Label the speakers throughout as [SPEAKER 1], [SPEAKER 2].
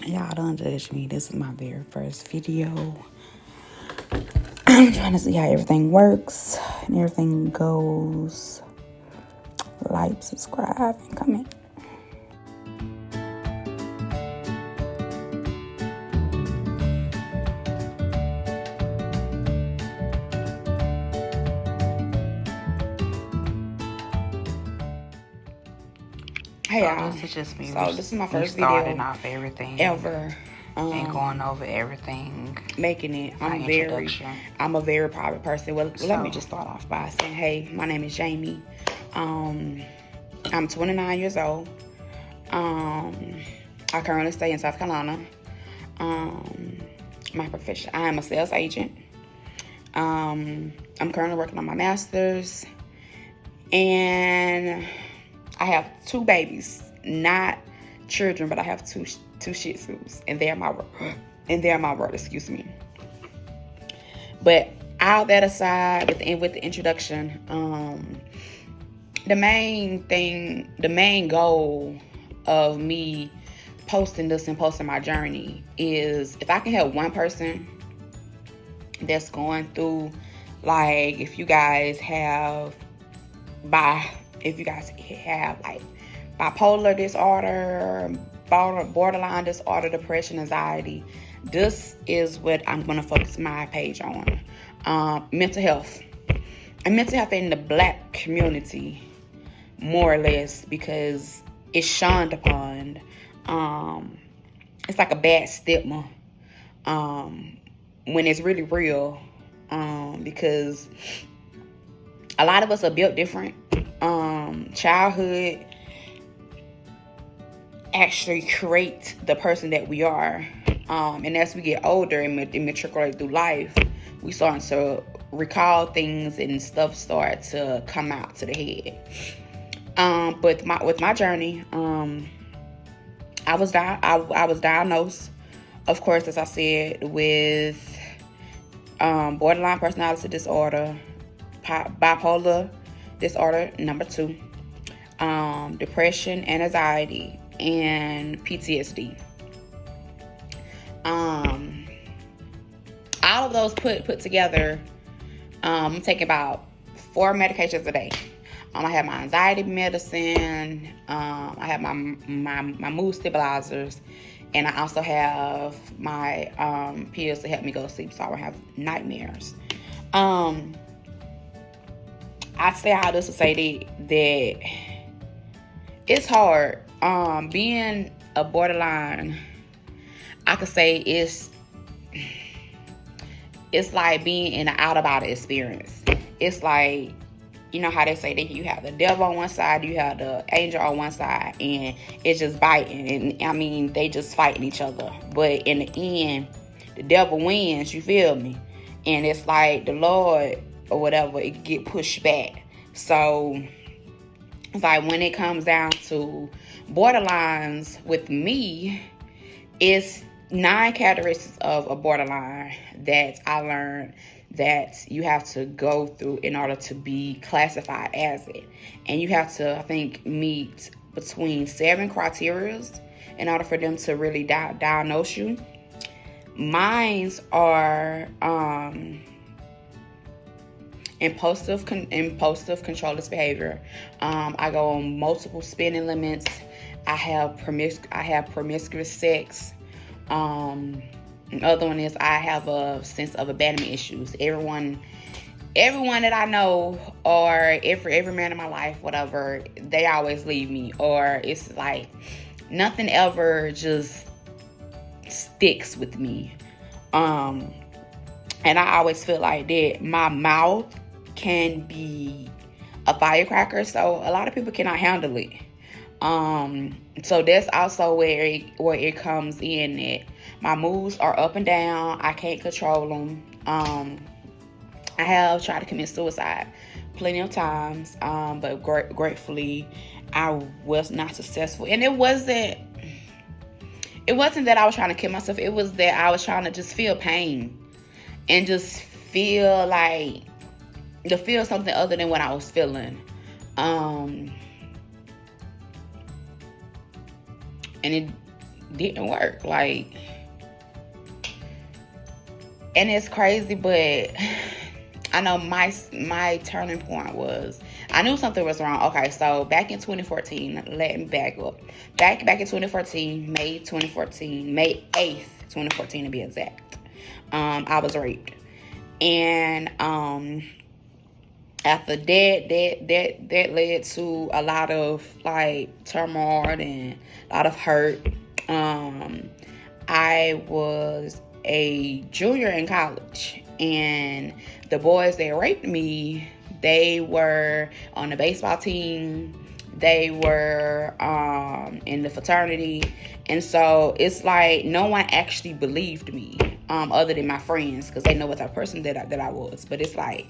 [SPEAKER 1] Y'all don't judge me. This is my very first video. I'm trying to see how everything works and everything goes. Like, subscribe, and comment. Hey y'all.
[SPEAKER 2] This is just me.
[SPEAKER 1] So this is my first
[SPEAKER 2] starting
[SPEAKER 1] video
[SPEAKER 2] off everything
[SPEAKER 1] ever.
[SPEAKER 2] And going over everything.
[SPEAKER 1] Making it. I'm a very private person. Well, let me just start off by saying, hey, my name is Jaimie. I'm 29 years old. I currently stay in South Carolina. My profession, I am a sales agent. I'm currently working on my master's, and I have 2 babies, not children, but I have two Shih Tzus, and they're my world. Excuse me. But all that aside, with the introduction, the main goal of me posting this and posting my journey is if I can help one person that's going through, like, if you guys have like bipolar disorder, borderline disorder, depression, anxiety, this is what I'm going to focus my page on. Mental health. And mental health in the Black community, more or less, because it's shunned upon. It's like a bad stigma when it's really real, because a lot of us are built different. Childhood actually create the person that we are, and as we get older and matriculate through life, we start to recall things and stuff start to come out to the head. But with my journey, I was diagnosed, of course, as I said, with borderline personality disorder, bipolar disorder number 2, depression and anxiety, and PTSD. All of those put together, I'm taking about 4 medications a day. I have my anxiety medicine, I have my mood stabilizers, and I also have my pills to help me go to sleep so I don't have nightmares. I say all this to say that it's hard. Being a borderline, I could say it's like being in an out-of-body experience. It's like, you know how they say that you have the devil on one side, you have the angel on one side, and it's just biting. And I mean, they just fighting each other. But in the end, the devil wins, you feel me? And it's like the Lord or whatever, it get pushed back. So it's like when it comes down to borderlines with me, it's 9 characteristics of a borderline that I learned that you have to go through in order to be classified as it. And you have to, I think, meet between 7 criteria in order for them to really diagnose you. Mines are impulsive controller's behavior. I go on multiple spending limits. I have promiscuous sex. Another one is I have a sense of abandonment issues. Everyone that I know, or every man in my life, whatever, they always leave me, or it's like nothing ever just sticks with me. And I always feel like that my mouth can be a firecracker, so a lot of people cannot handle it. So that's also where it comes in, that my moods are up and down. I can't control them. I have tried to commit suicide plenty of times, but gratefully I was not successful. And it wasn't that I was trying to kill myself. It was that I was trying to just feel pain and just feel something other than what I was feeling. And didn't work. Like, and it's crazy, but I know my turning point was, I knew something was wrong. Okay, so back in 2014, let me back up. Back in 2014, May 2014, May 8th, 2014 to be exact. I was raped. And after that led to a lot of like turmoil and a lot of hurt. I was a junior in college, and the boys that raped me, they were on the baseball team, they were in the fraternity, and so it's like no one actually believed me, other than my friends, because they know what type of person that I was. But it's like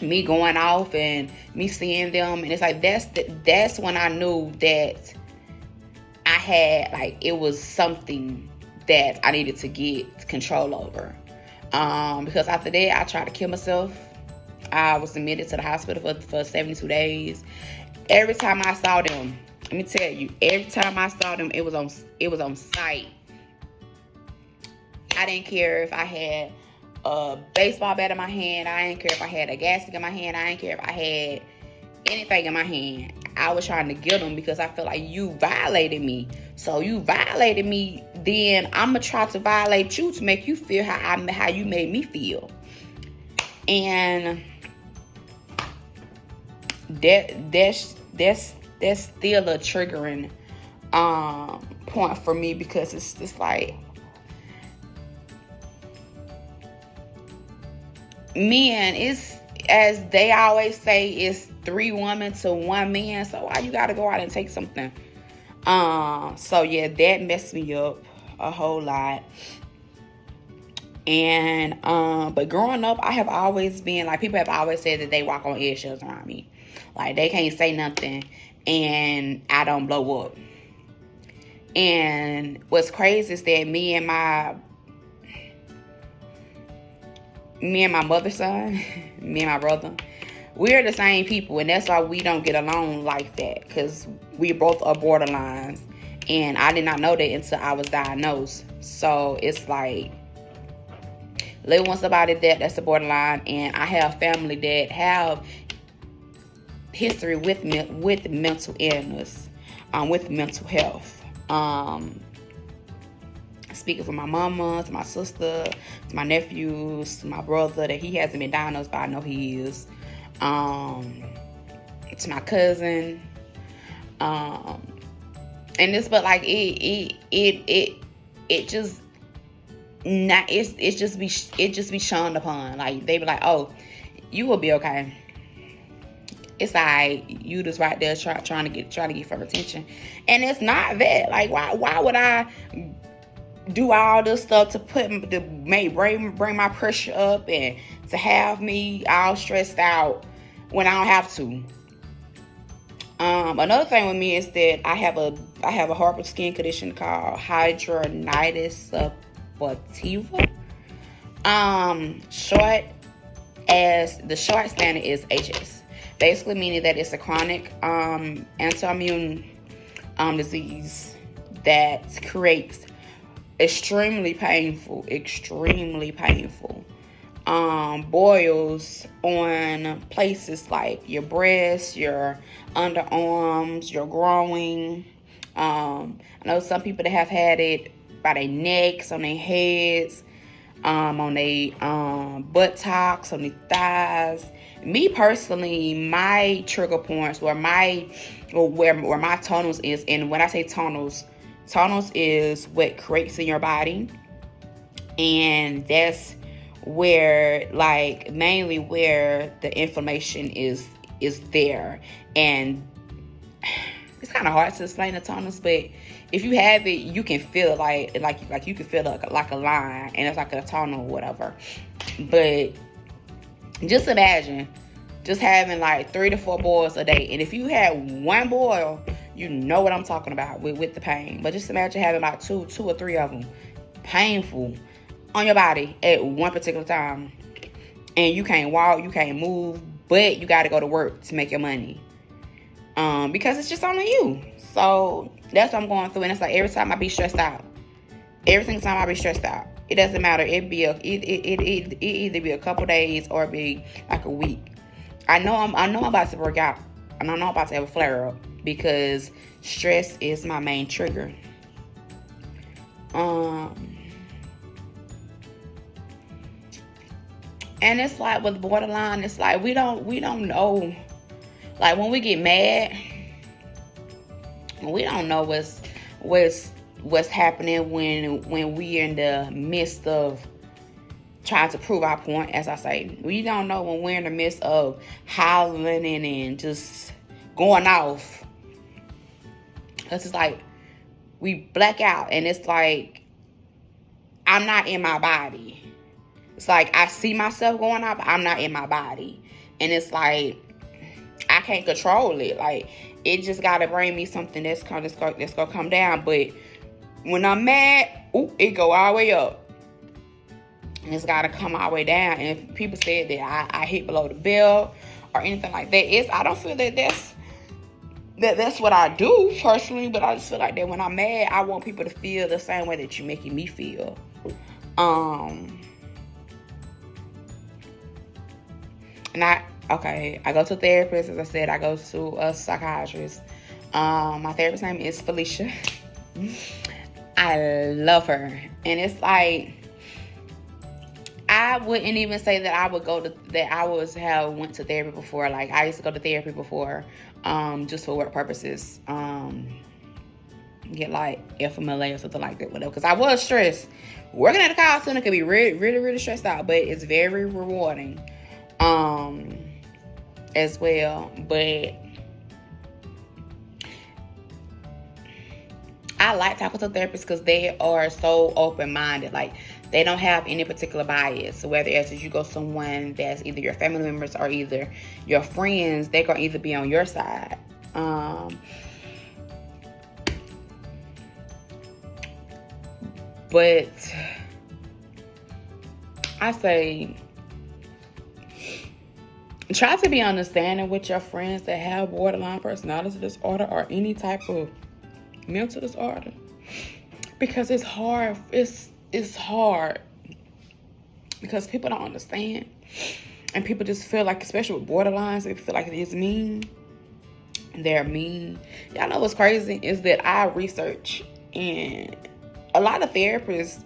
[SPEAKER 1] me going off and me seeing them, and it's like that's when I knew that I had, like, it was something that I needed to get control over. Because after that, I tried to kill myself. I was admitted to the hospital for 72 days. Every time I saw them, let me tell you, every time I saw them, it was on sight. I didn't care if I had a baseball bat in my hand. I didn't care if I had a gas stick in my hand. I didn't care if I had anything in my hand. I was trying to get them because I felt like you violated me. So you violated me, then I'm gonna try to violate you to make you feel how you made me feel. And that's still a triggering point for me, because it's just like, men, it's, as they always say, it's 3 women to 1 man. So why you gotta go out and take something? So yeah, that messed me up a whole lot. And but growing up, I have always been like, people have always said that they walk on eggshells around me. Like, they can't say nothing and I don't blow up. And what's crazy is that me and my mother's son, me and my brother, we're the same people, and that's why we don't get along like that, because we both are borderlines, and I did not know that until I was diagnosed. So it's like, living with somebody that's a borderline, and I have family that have history with mental illness, with mental health. Speaking for my mama, to my sister, to my nephews, to my brother, that he hasn't been diagnosed, but I know he is. To my cousin, and this, but like it just not, it just be shunned upon. Like, they be like, oh, you will be okay. It's like, you just right there trying to get for attention, and it's not that. Like, why would I do all this stuff to bring my pressure up and to have me all stressed out when I don't have to? Another thing with me is that I have a horrible skin condition called hidradenitis suppurativa. The short standard is HS. Basically meaning that it's a chronic autoimmune disease that creates extremely painful boils on places like your breasts, your underarms, your groin. I know some people that have had it by their necks, on their heads, on their buttocks, on their thighs. Me personally, my trigger points where my tunnels is, and when I say tunnels is what creates in your body, and that's where, like, mainly where the inflammation is there. And it's kind of hard to explain the tunnels, but if you have it, you can feel it like you can feel like a line, and it's like a tunnel or whatever. But just imagine just having like 3 to 4 boils a day, and if you had 1 boil, you know what I'm talking about with the pain. But just imagine having like two or 3 of them, painful, on your body at one particular time, and you can't walk, you can't move, but you got to go to work to make your money. because it's just only you. So that's what I'm going through, and it's like every time I be stressed out, it doesn't matter. It either be a couple days or it be like a week. I know I'm about to work out, and I know I'm about to have a flare up because stress is my main trigger. And it's like with borderline, it's like we don't know. Like when we get mad, we don't know what's happening when we in the midst of trying to prove our point. As I say, we don't know when we're in the midst of howling and just going off. Cause it's like we black out, and it's like I'm not in my body. It's like I see myself going off, but I'm not in my body, and it's like I can't control it. Like it just gotta bring me something that's gonna come down. But when I'm mad, it go all the way up. And it's gotta come all the way down. And if people said that I hit below the belt or anything like that, I don't feel that's what I do personally, but I just feel like that when I'm mad, I want people to feel the same way that you're making me feel. And I go to a therapist. As I said, I go to a psychiatrist. My therapist's name is Felicia. I love her. And it's like, I wouldn't even say that I would have went to therapy before. Like I used to go to therapy before, just for work purposes. Get like FMLA or something like that, whatever. Because I was stressed. Working at a call center could be really, really, really stressed out, but it's very rewarding. As well, but I like talking to therapists because they are so open-minded. Like they don't have any particular bias. So whether it's you go someone that's either your family members or either your friends, they're gonna either be on your side. But I say, try to be understanding with your friends that have borderline personality disorder or any type of mental disorder, because it's hard. It's hard because people don't understand, and people just feel like, especially with borderlines, they feel like it's mean. They're mean. Y'all know what's crazy is that I research, and a lot of therapists,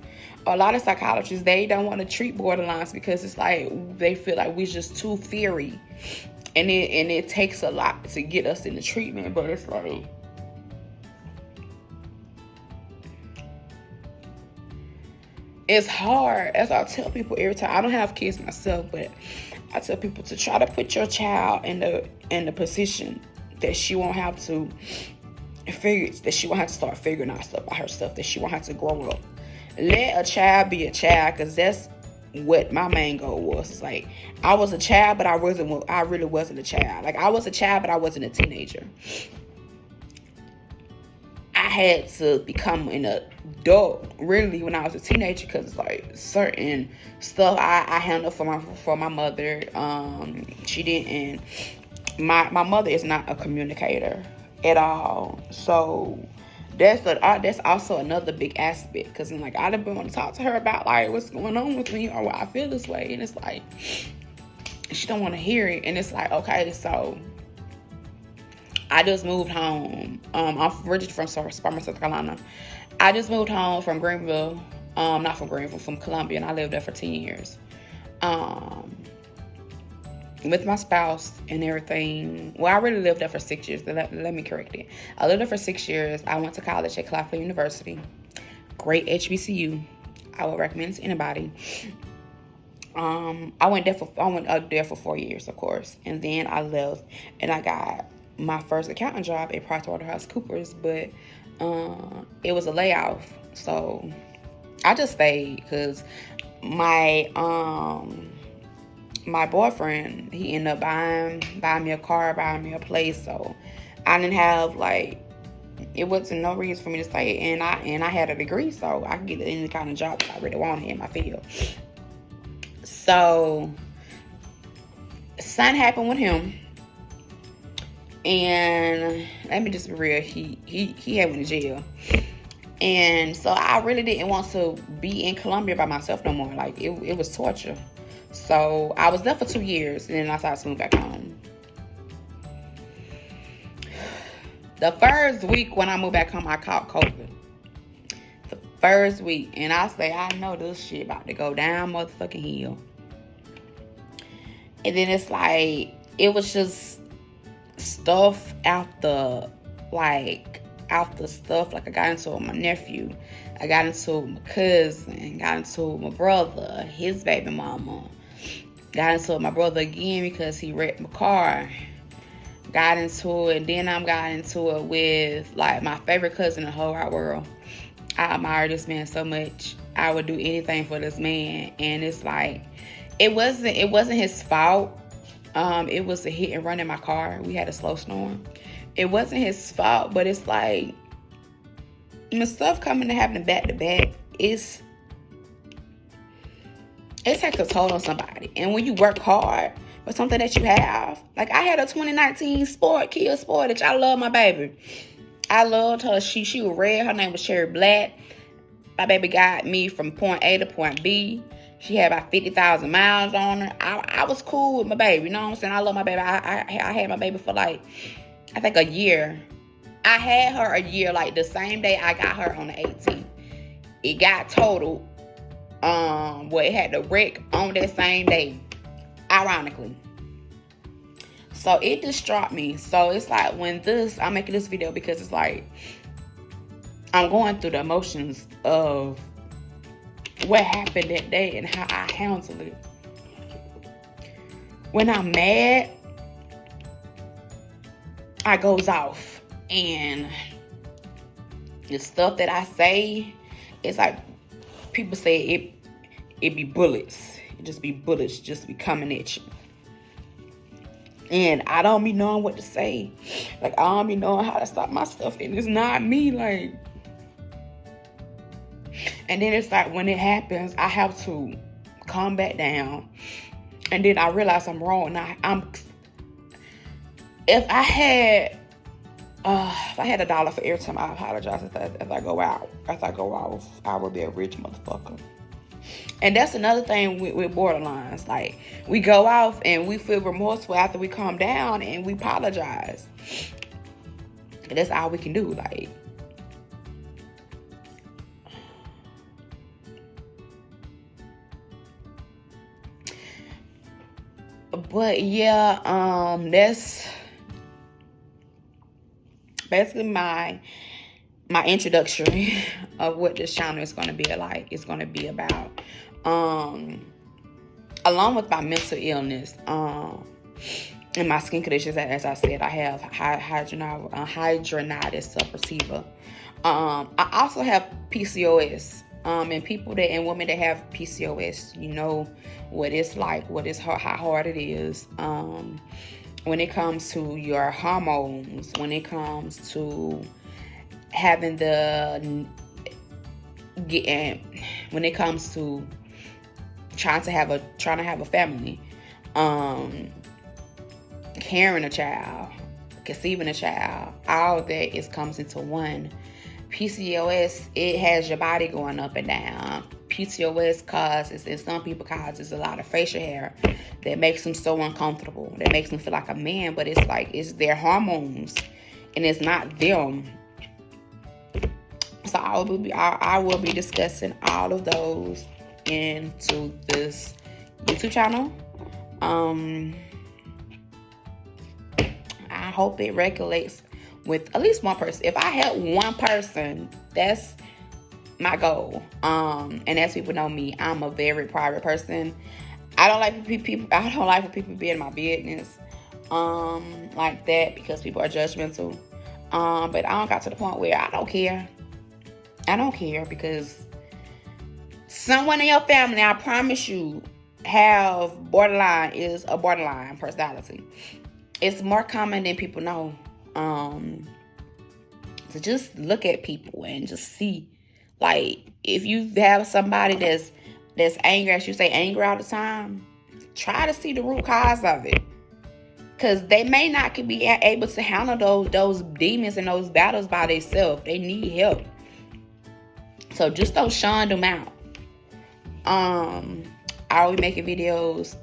[SPEAKER 1] a lot of psychologists, they don't want to treat borderlines because it's like they feel like we're just too fiery, and it takes a lot to get us into treatment. But it's like, it's hard. As I tell people every time, I don't have kids myself, but I tell people to try to put your child in the position that she won't have to start figuring out stuff by herself, that she won't have to grow up. Let a child be a child, because that's what my main goal was. It's like I was a child, but I really wasn't a child. Like I was a child, but I wasn't a teenager. I had to become an adult really when I was a teenager, because like certain stuff I handled for my mother. She didn't. My mother is not a communicator at all, so that's also another big aspect, because like I didn't want to talk to her about like what's going on with me or why I feel this way, and it's like she don't want to hear it. And it's like, okay, so I just moved home. I'm originally from Spartanburg, South Carolina. I just moved home from Greenville, not from Greenville, from Columbia, and I lived there for 10 years. With my spouse and everything. Well, I really lived there for 6 years. Let me correct it. I lived there for 6 years. I went to college at Claflin University. Great HBCU. I would recommend it to anybody. I went there for 4 years, of course. And then I left and I got my first accounting job at PricewaterhouseCoopers, but it was a layoff. So I just stayed because my boyfriend, he ended up buying me a car, buying me a place. So I didn't have it wasn't no reason for me to stay. And I had a degree, so I could get any kind of job that I really wanted in my field. So something happened with him. And let me just be real, he had went to jail. And so I really didn't want to be in Colombia by myself no more. Like, it was torture. So I was there for 2 years, and then I started to move back home. The first week when I moved back home, I caught COVID. The first week. And I say, I know this shit about to go down motherfucking hill. And then it's like, it was just stuff after stuff. Like, I got into it with my nephew. I got into it with my cousin. Got into it with my brother, his baby mama. Got into it with my brother again because he wrecked my car. Got into it, and then I got into it with, like, my favorite cousin in the whole wide world. I admire this man so much. I would do anything for this man. And it's like, it wasn't his fault. It was a hit and run in my car. We had a slow storm. It wasn't his fault, but it's like, when stuff coming to happen back to back, it takes a toll on somebody. And when you work hard for something that you have, like, I had a 2019 Kia Sportage. I love my baby. I loved her. She was red. Her name was Cherry Black. My baby got me from point A to point B. She had about 50,000 miles on her. I was cool with my baby. You know what I'm saying? I love my baby. I had my baby for, like, I think a year. I had her a year, like, the same day I got her on the 18th. It got totaled. It had the wreck on that same day, ironically. So it distraught me. So it's like, I'm making this video because it's like, I'm going through the emotions of what happened that day and how I handled it. When I'm mad, I goes off. And the stuff that I say, it's like, people say it be bullets. It just be bullets just be coming at you. And I don't be knowing what to say. Like, I don't be knowing how to stop my stuff. And it's not me, like. And then it's like, when it happens, I have to calm back down. And then I realize I'm wrong. And if I had $1 for every time I apologize, if I go off, I would be a rich motherfucker. And that's another thing with borderlines. Like, we go off and we feel remorseful after we calm down and we apologize. And that's all we can do. Like, but yeah, that's basically my introduction of what this channel is going to be like. It's going to be about, along with my mental illness, and my skin conditions. As I said, I have hidradenitis suppurativa. I also have PCOS. And women that have PCOS, you know what it's like, how hard it is. When it comes to your hormones, when it comes to having when it comes to trying to have a family, carrying a child, conceiving a child, all that comes into one. PCOS, it has your body going up and down. PCOS causes, and some people causes, a lot of facial hair that makes them so uncomfortable, that makes them feel like a man, but it's like, it's their hormones and it's not them. So I will be discussing all of those into this YouTube channel. I hope it regulates with at least one person. If I help one person, that's my goal. And as people know me, I'm a very private person. I don't like for people being in my business like that, because people are judgmental. But I don't got to the point where I don't care. I don't care, because someone in your family, I promise you, have is a borderline personality. It's more common than people know. So just look at people and just see, like, if you have somebody that's angry, as you say, angry all the time, try to see the root cause of it. Because they may not be able to handle those demons and those battles by themselves. They need help. So just don't shun them out. I'll be making videos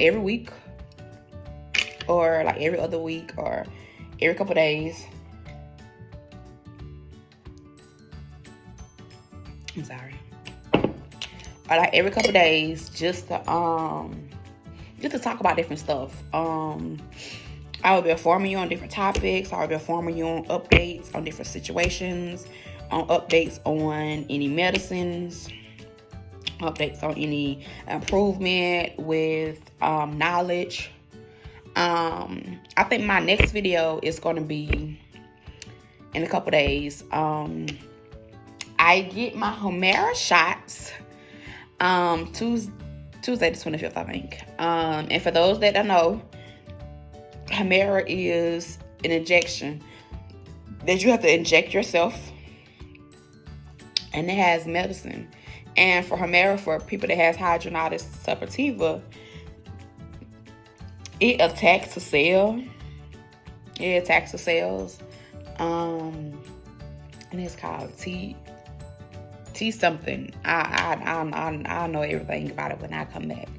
[SPEAKER 1] every week, or like every other week, or every couple days. I'm sorry. Or like every couple days, just to talk about different stuff. I will be informing you on different topics. I will be informing you on updates on different situations, on updates on any medicines, updates on any improvement with knowledge. I think my next video is going to be in a couple days. I get my Humira shots Tuesday the 25th, I think. And for those that don't know, Humira is an injection that you have to inject yourself, and it has medicine. And for Humira, for people that has hidradenitis suppurativa, it attacks the cell. It attacks the cells. And it's called T something. I'll know everything about it when I come back.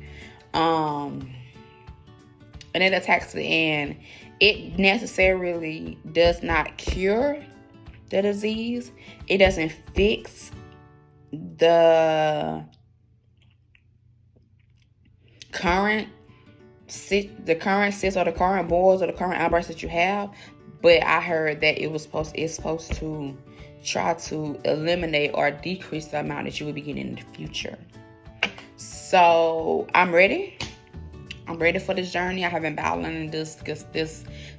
[SPEAKER 1] And it attacks the end. It necessarily does not cure the disease. It doesn't fix the current cysts or the current boils or the current outbursts that you have. But I heard that it's supposed to try to eliminate or decrease the amount that you will be getting in the future. So I'm ready. I'm ready for this journey. I have been battling this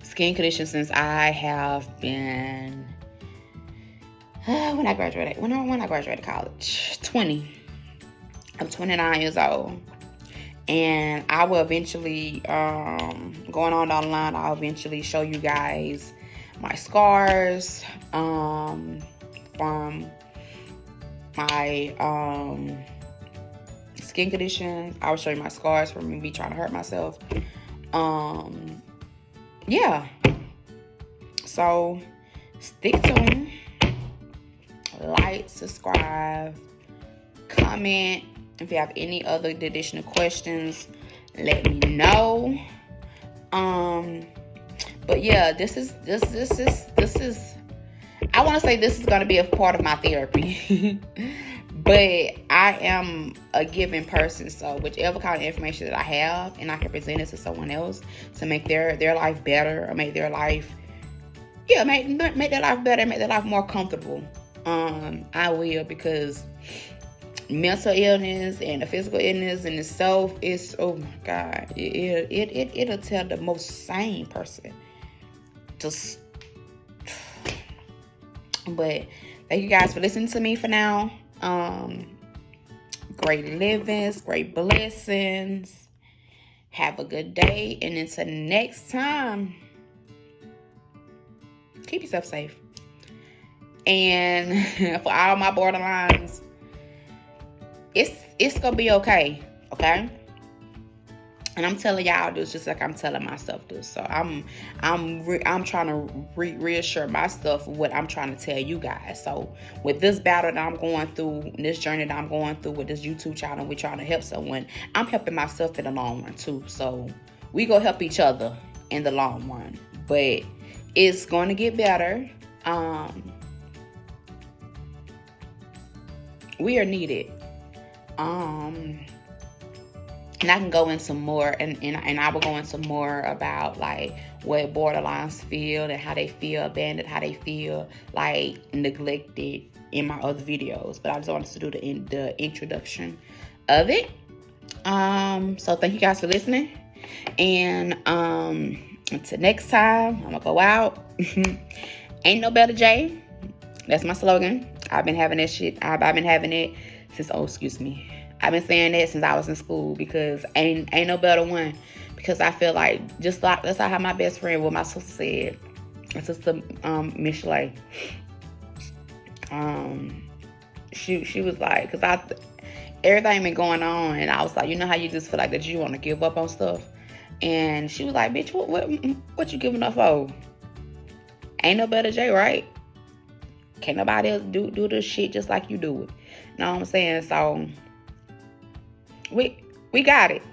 [SPEAKER 1] skin condition since I have been when I graduated college, 20. I'm 29 years old, and I will eventually going on down the line. I'll eventually show you guys my scars from my skin condition. I will show you my scars from me trying to hurt myself. Yeah. So stick tuned. Like, subscribe, comment. If you have any other additional questions, let me know. But yeah, this is I want to say this is going to be a part of my therapy. But I am a giving person, so whichever kind of information that I have and I can present it to someone else to make their life better, or make their life make their life better, make their life more comfortable, I will, because mental illness and the physical illness in itself is, oh my God, it'll tell the most sane person just. But thank you guys for listening to me for now. Great livings, great blessings. Have a good day, and until next time, keep yourself safe. And for all my borderlines, it's gonna be okay, okay? And I'm telling y'all this just like I'm telling myself this. So I'm trying to reassure myself what I'm trying to tell you guys. So with this battle that I'm going through, this journey that I'm going through with this YouTube channel, we're trying to help someone. I'm helping myself in the long run too. So we go help each other in the long run. But it's going to get better. We are needed. And I can go into more, and I will go into more about like what borderlines feel and how they feel abandoned, how they feel like neglected in my other videos. But I just wanted to do the introduction of it. So thank you guys for listening, and until next time, I'm gonna go out. Ain't no better J. That's my slogan. I've been having that shit. I've been having it since, I've been saying that since I was in school, because ain't no better one. Because I feel like, just like, that's how my best friend, what my sister said. My sister, Miss Shley. She was like, because everything been going on, and I was like, you know how you just feel like that you want to give up on stuff? And she was like, bitch, what you giving up for? Ain't no better J, right? Can't nobody else do this shit just like you do it. Know what I'm saying? So we got it.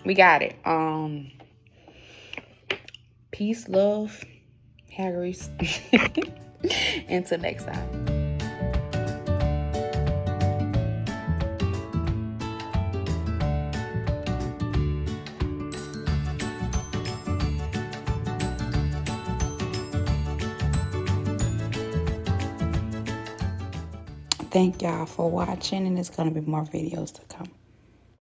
[SPEAKER 1] We got it. Peace, love, Harry's. Until next time. Thank y'all for watching, and there's going to be more videos to come.